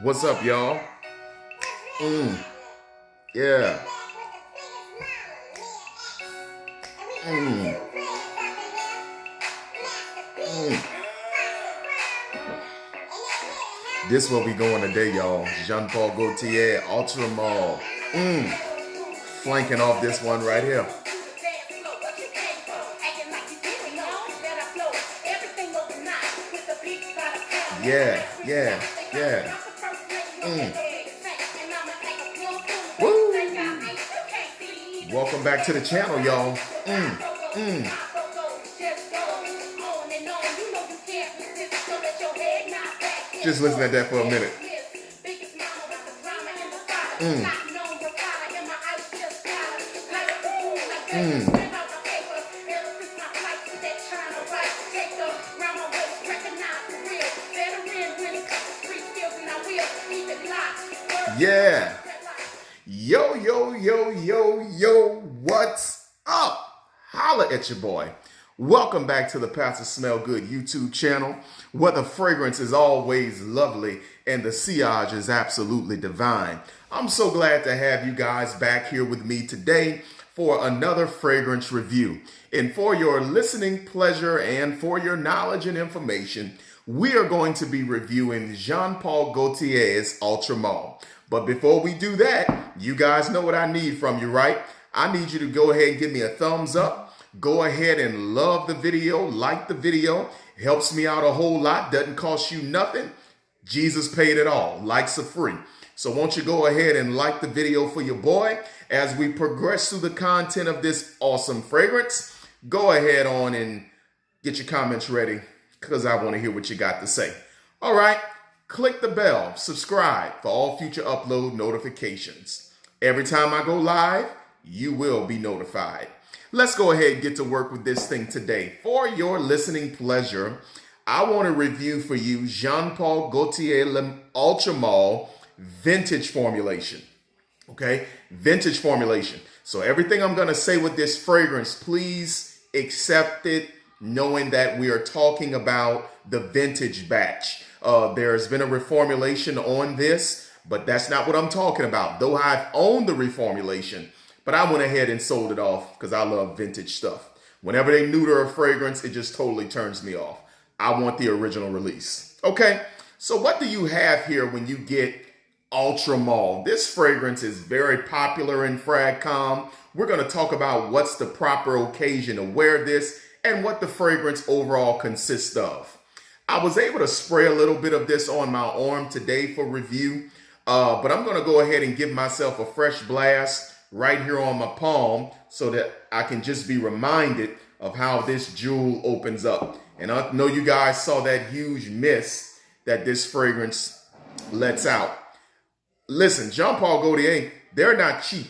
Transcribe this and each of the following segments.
What's up, y'all? Mm, yeah. Mm, mm. This where we going today, y'all. Jean-Paul Gaultier, Ultra Mall. Mm, flanking off this one right here. Yeah, yeah, yeah. Mm. Woo! Welcome back to the channel, y'all. Mm. Just listen at that for a minute. Mm. Mm. Yeah. Yo, yo, yo, yo, yo, what's up? Holla at your boy. Welcome back to the Pastor Smell Good YouTube channel, where the fragrance is always lovely and the sillage is absolutely divine. I'm so glad to have you guys back here with me today for another fragrance review. And for your listening pleasure and for your knowledge and information, we are going to be reviewing Jean-Paul Gaultier's Ultra Mall. But before we do that, you guys know what I need from you, right? I need you to go ahead and give me a thumbs up. Go ahead and love the video, like the video. Helps me out a whole lot, doesn't cost you nothing. Jesus paid it all. Likes are free. So won't you go ahead and like the video for your boy as we progress through the content of this awesome fragrance. Go ahead on and get your comments ready because I want to hear what you got to say. All right. Click the bell, subscribe for all future upload notifications. Every time I go live, you will be notified. Let's go ahead and get to work with this thing today. For your listening pleasure, I want to review for you Jean-Paul Gaultier Ultra Mall Vintage Formulation. Okay, Vintage Formulation. So everything I'm going to say with this fragrance, please accept it knowing that we are talking about the vintage batch. There's been a reformulation on this, but that's not what I'm talking about. Though I've owned the reformulation, but I went ahead and sold it off because I love vintage stuff. Whenever they neuter a fragrance, it just totally turns me off. I want the original release. Okay, so what do you have here when you get Ultra Mall? This fragrance is very popular in FragCom. We're going to talk about what's the proper occasion to wear this and what the fragrance overall consists of. I was able to spray a little bit of this on my arm today for review, but I'm going to go ahead and give myself a fresh blast right here on my palm so that I can just be reminded of how this jewel opens up. And I know you guys saw that huge mist that this fragrance lets out. Listen, Jean-Paul Gaultier, they're not cheap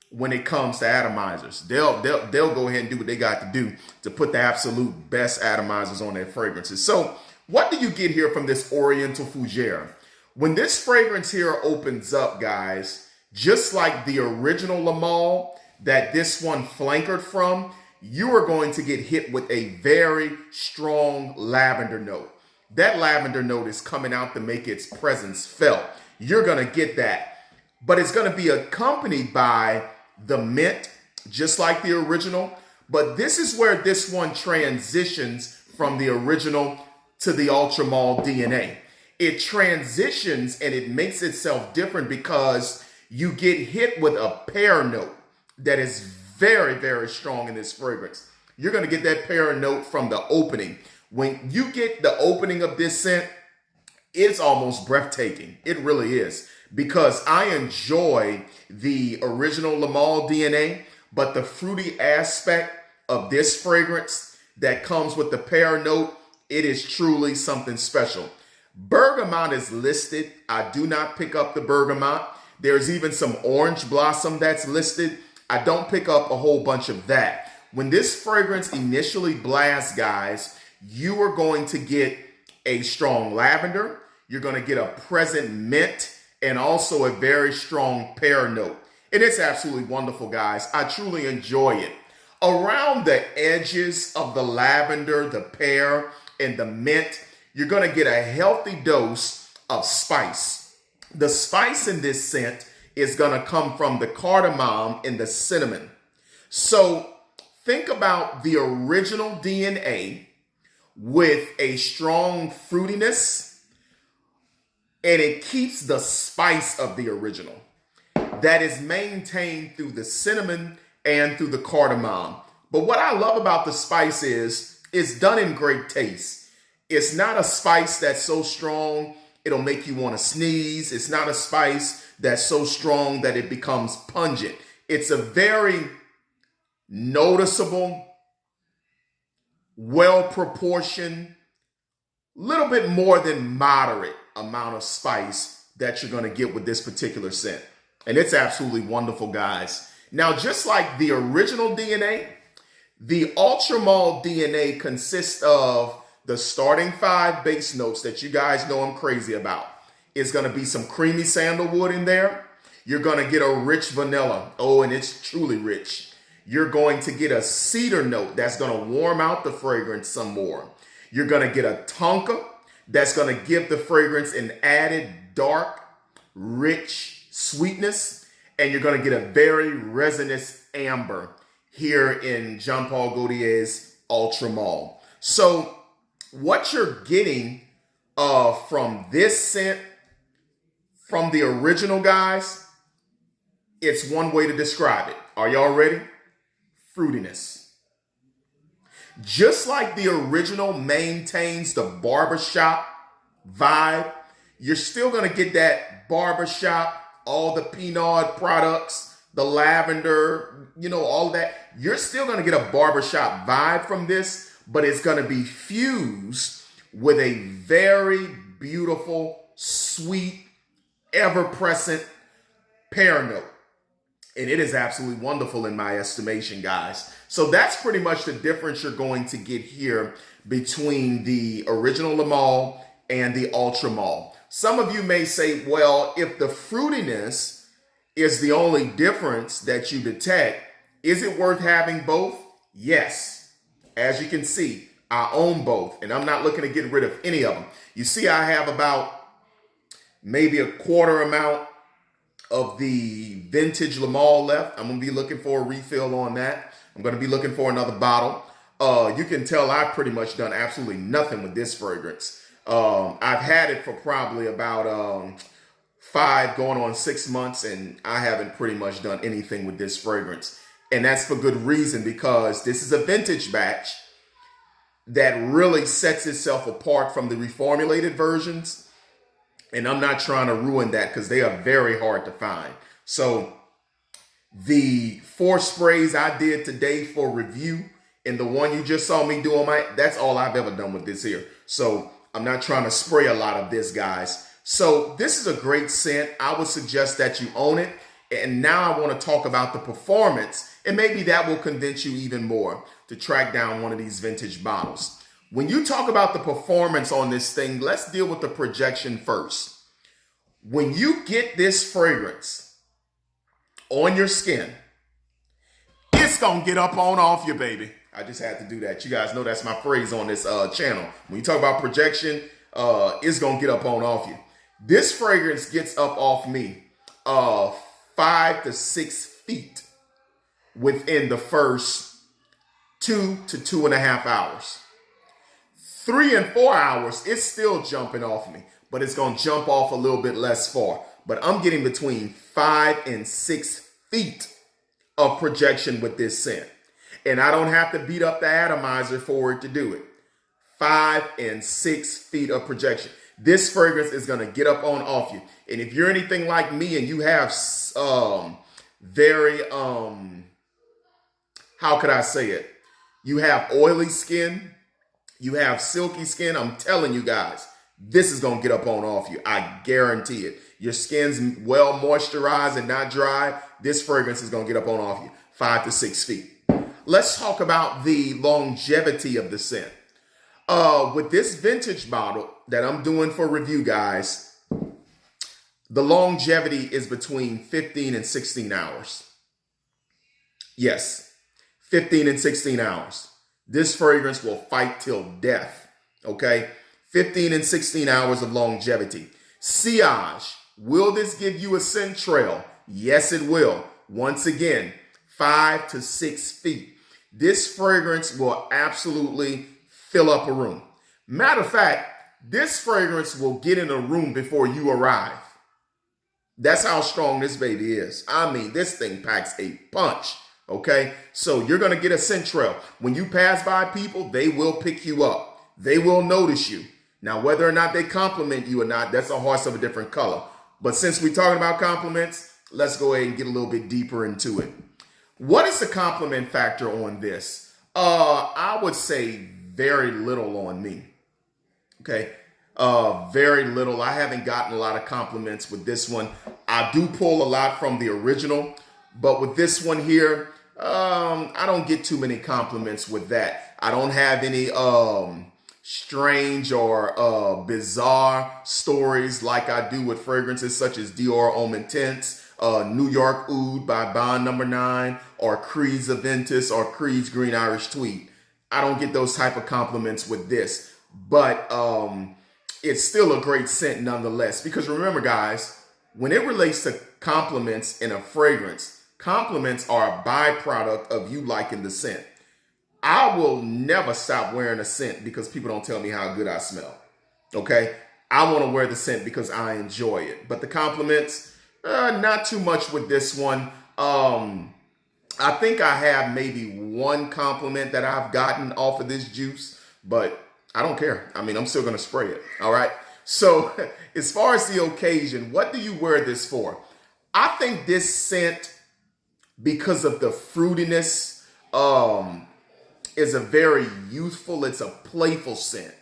when it comes to atomizers. They'll go ahead and do what they got to do to put the absolute best atomizers on their fragrances. So what do you get here from this Oriental Fougere? When this fragrance here opens up, guys, just like the original Le Male that this one flankered from, you are going to get hit with a very strong lavender note. That lavender note is coming out to make its presence felt. You're going to get that. But it's going to be accompanied by the mint, just like the original. But this is where this one transitions from the original to the Ultra Mall DNA. It transitions and it makes itself different because you get hit with a pear note that is very, very strong in this fragrance. You're going to get that pear note from the opening. When you get the opening of this scent, it's almost breathtaking. It really is. Because I enjoy the original Le Male DNA, but the fruity aspect of this fragrance that comes with the pear note, it is truly something special. Bergamot is listed. I do not pick up the bergamot. There's even some orange blossom that's listed. I don't pick up a whole bunch of that. When this fragrance initially blasts, guys, you are going to get a strong lavender. You're going to get a present mint and also a very strong pear note. And it's absolutely wonderful, guys. I truly enjoy it. Around the edges of the lavender, the pear, and the mint, you're going to get a healthy dose of spice. The spice in this scent is going to come from the cardamom and the cinnamon. So think about the original DNA with a strong fruitiness, and it keeps the spice of the original that is maintained through the cinnamon and through the cardamom. But what I love about the spice is it's done in great taste. It's not a spice that's so strong it'll make you want to sneeze. It's not a spice that's so strong that it becomes pungent. It's a very noticeable, well-proportioned, little bit more than moderate amount of spice that you're going to get with this particular scent. And it's absolutely wonderful, guys. Now, just like the original DNA, the Ultra Malt DNA consists of the starting 5 base notes that you guys know I'm crazy about. It's going to be some creamy sandalwood in there. You're going to get a rich vanilla. Oh, and it's truly rich. You're going to get a cedar note that's going to warm out the fragrance some more. You're going to get a tonka that's going to give the fragrance an added dark, rich sweetness. And you're going to get a very resinous amber here in Jean Paul Gaultier's Ultra Malt. So what you're getting from this scent, from the original, guys, it's one way to describe it. Are y'all ready? Fruitiness. Just like the original maintains the barbershop vibe, you're still going to get that barbershop, all the Pinot products, the lavender, all that. You're still going to get a barbershop vibe from this, but it's going to be fused with a very beautiful, sweet, ever-present pear note. And it is absolutely wonderful in my estimation, guys. So that's pretty much the difference you're going to get here between the original Le Male and the Ultra Malt. Some of you may say, well, if the fruitiness is the only difference that you detect, is it worth having both? Yes. As you can see, I own both, and I'm not looking to get rid of any of them. You see, I have about maybe a quarter amount of the vintage Le Male left. I'm going to be looking for a refill on that. I'm going to be looking for another bottle. You can tell I've pretty much done absolutely nothing with this fragrance. I've had it for probably about 5 going on 6 months, and I haven't pretty much done anything with this fragrance. And that's for good reason, because this is a vintage batch that really sets itself apart from the reformulated versions. And I'm not trying to ruin that because they are very hard to find. So the 4 sprays I did today for review and the one you just saw me do on that's all I've ever done with this here. So I'm not trying to spray a lot of this, guys. So this is a great scent. I would suggest that you own it. And now I want to talk about the performance, and maybe that will convince you even more to track down one of these vintage bottles. When you talk about the performance on this thing, let's deal with the projection first. When you get this fragrance on your skin, it's going to get up on off you, baby. I just had to do that. You guys know that's my phrase on this channel. When you talk about projection, it's going to get up on off you. This fragrance gets up off me 5 to 6 feet within the first 2 to 2.5 hours. 3 and 4 hours, it's still jumping off me, but it's going to jump off a little bit less far. But I'm getting between 5 and 6 feet of projection with this scent. And I don't have to beat up the atomizer for it to do it. 5 and 6 feet of projection. This fragrance is going to get up on off you. And if you're anything like me and you have very, how could I say it? You have oily skin, you have silky skin. I'm telling you guys, this is going to get up on off you. I guarantee it. Your skin's well moisturized and not dry. This fragrance is going to get up on off you. 5 to 6 feet. Let's talk about the longevity of the scent. With this vintage bottle that I'm doing for review, guys, the longevity is between 15 and 16 hours. Yes, 15 and 16 hours. This fragrance will fight till death, okay? 15 and 16 hours of longevity. Sillage Will this give you a scent trail? Yes, it will. Once again, 5 to 6 feet. This fragrance will absolutely fill up a room. Matter of fact, this fragrance will get in a room before you arrive. That's how strong this baby is. I mean, this thing packs a punch, okay? So you're going to get a scent trail. When you pass by people, they will pick you up. They will notice you. Now, whether or not they compliment you or not, that's a horse of a different color. But since we're talking about compliments, let's go ahead and get a little bit deeper into it. What is the compliment factor on this? I would say very little on me. Okay. Very little. I haven't gotten a lot of compliments with this one. I do pull a lot from the original, but with this one here, I don't get too many compliments with that. I don't have any strange or bizarre stories like I do with fragrances such as Dior Homme Intense, New York Oud by Bond No. 9, or Creed's Aventus or Creed's Green Irish Tweed. I don't get those type of compliments with this, but it's still a great scent nonetheless. Because remember, guys, when it relates to compliments in a fragrance, compliments are a byproduct of you liking the scent. I will never stop wearing a scent because people don't tell me how good I smell. Okay? I want to wear the scent because I enjoy it. But the compliments, not too much with this one. I think I have maybe one compliment that I've gotten off of this juice, but I don't care. I mean, I'm still going to spray it. All right. So as far as the occasion, what do you wear this for? I think this scent, because of the fruitiness, is a very youthful, it's a playful scent.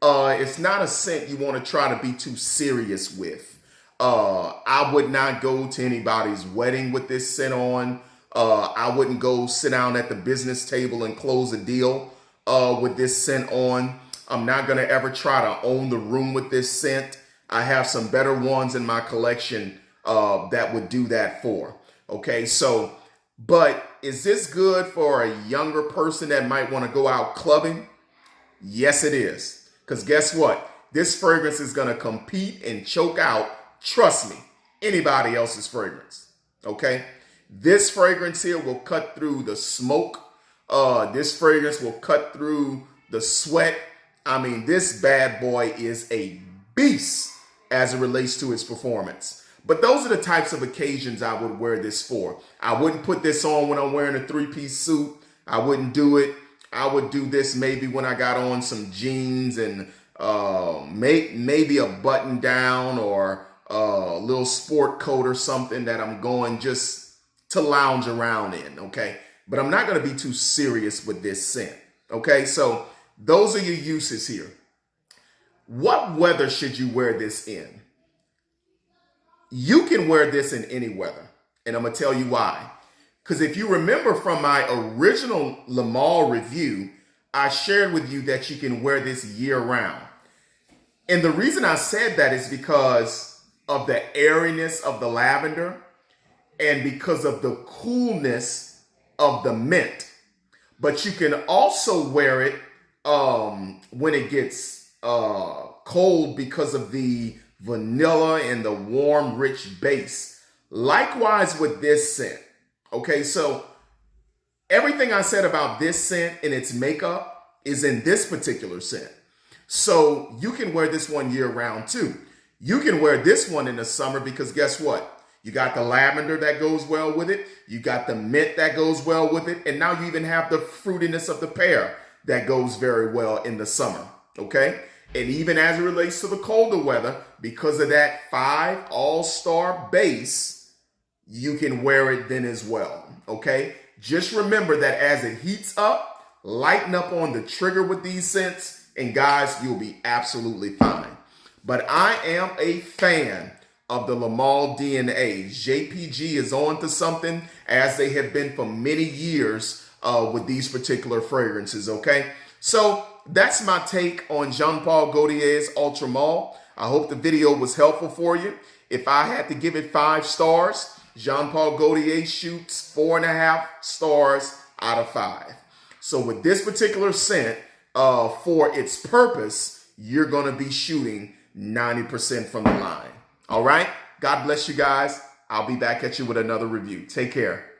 It's not a scent you want to try to be too serious with. I would not go to anybody's wedding with this scent on. I wouldn't go sit down at the business table and close a deal with this scent on. I'm not going to ever try to own the room with this scent. I have some better ones in my collection that would do that for. Okay, so, but is this good for a younger person that might want to go out clubbing? Yes, it is. Because guess what? This fragrance is going to compete and choke out, trust me, anybody else's fragrance. Okay? This fragrance here will cut through the smoke. This fragrance will cut through the sweat. I mean, this bad boy is a beast as it relates to its performance. But those are the types of occasions I would wear this for. I wouldn't put this on when I'm wearing a three-piece suit. I wouldn't do it. I would do this maybe when I got on some jeans and maybe a button down or a little sport coat or something that I'm going just to lounge around in, okay? But I'm not going to be too serious with this scent, okay? So those are your uses here. What weather should you wear this in? You can wear this in any weather, and I'm going to tell you why. Because if you remember from my original Le Male review, I shared with you that you can wear this year round. And the reason I said that is because of the airiness of the lavender and because of the coolness of the mint. But you can also wear it when it gets cold because of the vanilla and the warm, rich base. Likewise with this scent. Okay, so everything I said about this scent and its makeup is in this particular scent. So you can wear this one year round too. You can wear this one in the summer because guess what? You got the lavender that goes well with it. You got the mint that goes well with it. And now you even have the fruitiness of the pear that goes very well in the summer. Okay? And even as it relates to the colder weather, because of that 5 all-star base, you can wear it then as well, okay? Just remember that as it heats up, lighten up on the trigger with these scents, and guys, you'll be absolutely fine. But I am a fan of the Le Male DNA. JPG is on to something, as they have been for many years with these particular fragrances, okay? So that's my take on Jean-Paul Gaultier's Ultra Male. I hope the video was helpful for you. If I had to give it 5 stars, Jean-Paul Gaultier shoots 4.5 stars out of 5. So with this particular scent, for its purpose, you're going to be shooting 90% from the line. All right? God bless you guys. I'll be back at you with another review. Take care.